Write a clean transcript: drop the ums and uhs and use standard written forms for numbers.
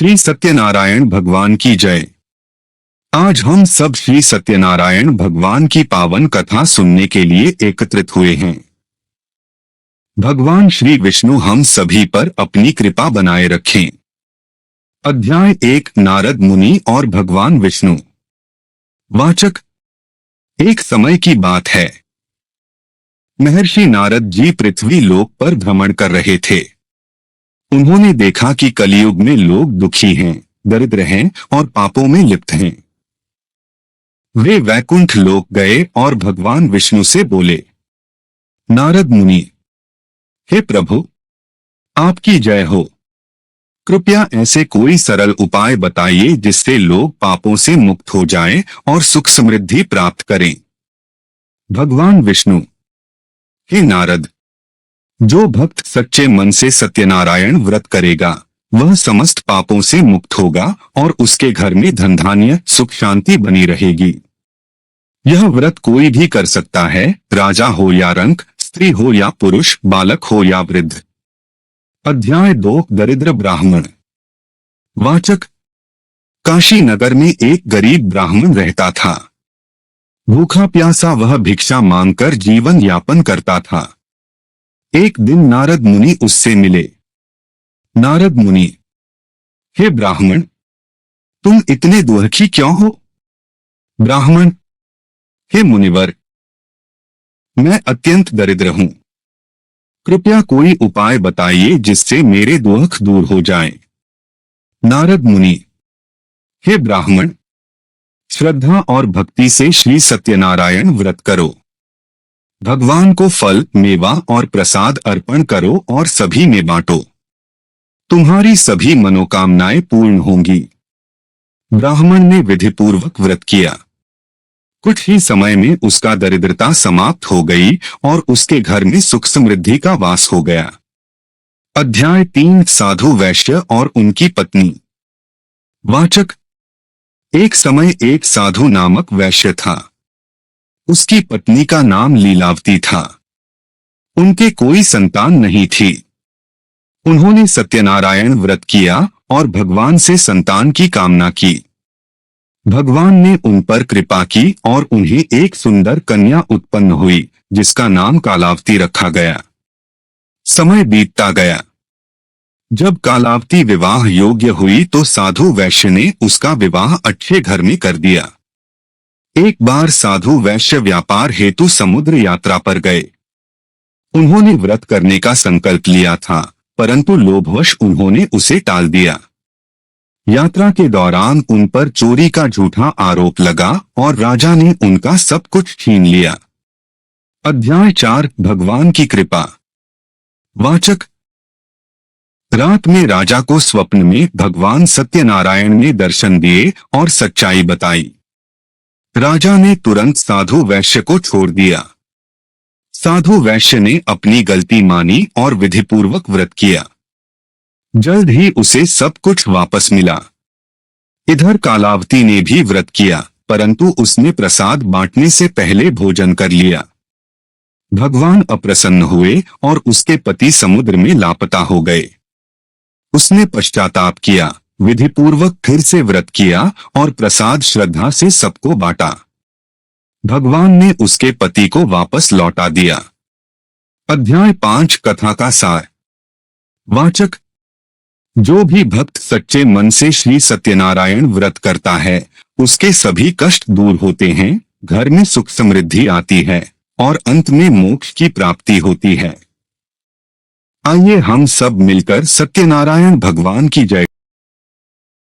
श्री सत्यनारायण भगवान की जय। आज हम सब श्री सत्यनारायण भगवान की पावन कथा सुनने के लिए एकत्रित हुए हैं। भगवान श्री विष्णु हम सभी पर अपनी कृपा बनाए रखें। अध्याय 1 नारद मुनि और भगवान विष्णु। वाचक, एक समय की बात है। महर्षि नारद जी पृथ्वी लोक पर भ्रमण कर रहे थे। उन्होंने देखा कि कलयुग में लोग दुखी हैं, दरिद्र हैं और पापों में लिप्त हैं। वे वैकुंठ लोक गए और भगवान विष्णु से बोले, नारद मुनि, हे प्रभु, आपकी जय हो। कृपया ऐसे कोई सरल उपाय बताइए जिससे लोग पापों से मुक्त हो जाएं और सुख समृद्धि प्राप्त करें। भगवान विष्णु, हे नारद, जो भक्त सच्चे मन से सत्यनारायण व्रत करेगा वह समस्त पापों से मुक्त होगा और उसके घर में धन धान्य सुख शांति बनी रहेगी। यह व्रत कोई भी कर सकता है, राजा हो या रंक, स्त्री हो या पुरुष, बालक हो या वृद्ध। अध्याय 2 दरिद्र ब्राह्मण। वाचक, काशी नगर में एक गरीब ब्राह्मण रहता था। भूखा प्यासा वह भिक्षा मांगकर जीवन यापन करता था। एक दिन नारद मुनि उससे मिले। नारद मुनि, हे ब्राह्मण, तुम इतने दुखी क्यों हो? ब्राह्मण, हे मुनिवर, मैं अत्यंत दरिद्र हूं। कृपया कोई उपाय बताइए जिससे मेरे दुख दूर हो जाएं। नारद मुनि, हे ब्राह्मण, श्रद्धा और भक्ति से श्री सत्यनारायण व्रत करो। भगवान को फल, मेवा और प्रसाद अर्पण करो और सभी में बांटो। तुम्हारी सभी मनोकामनाएं पूर्ण होंगी। ब्राह्मण ने विधिपूर्वक व्रत किया। कुछ ही समय में उसका दरिद्रता समाप्त हो गई और उसके घर में सुख समृद्धि का वास हो गया। अध्याय 3 साधु वैश्य और उनकी पत्नी। वाचक, एक समय एक साधु नामक वैश्य था। उसकी पत्नी का नाम लीलावती था। उनके कोई संतान नहीं थी। उन्होंने सत्यनारायण व्रत किया और भगवान से संतान की कामना की। भगवान ने उन पर कृपा की और उन्हें एक सुंदर कन्या उत्पन्न हुई जिसका नाम कालावती रखा गया। समय बीतता गया। जब कालावती विवाह योग्य हुई तो साधु वैश्य ने उसका विवाह अच्छे घर में कर दिया। एक बार साधु वैश्य व्यापार हेतु समुद्र यात्रा पर गए। उन्होंने व्रत करने का संकल्प लिया था, परंतु लोभवश उन्होंने उसे टाल दिया। यात्रा के दौरान उन पर चोरी का झूठा आरोप लगा और राजा ने उनका सब कुछ छीन लिया। अध्याय 4 भगवान की कृपा। वाचक, रात में राजा को स्वप्न में भगवान सत्यनारायण ने दर्शन दिए और सच्चाई बताई। राजा ने तुरंत साधु वैश्य को छोड़ दिया। साधु वैश्य ने अपनी गलती मानी और विधिपूर्वक व्रत किया। जल्द ही उसे सब कुछ वापस मिला। इधर कालावती ने भी व्रत किया, परंतु उसने प्रसाद बांटने से पहले भोजन कर लिया। भगवान अप्रसन्न हुए और उसके पति समुद्र में लापता हो गए। उसने पश्चाताप किया, विधिपूर्वक फिर से व्रत किया और प्रसाद श्रद्धा से सबको बांटा। भगवान ने उसके पति को वापस लौटा दिया। अध्याय 5 कथा का सार। वाचक, जो भी भक्त सच्चे मन से श्री सत्यनारायण व्रत करता है उसके सभी कष्ट दूर होते हैं, घर में सुख समृद्धि आती है और अंत में मोक्ष की प्राप्ति होती है। आइए हम सब मिलकर सत्यनारायण भगवान की जय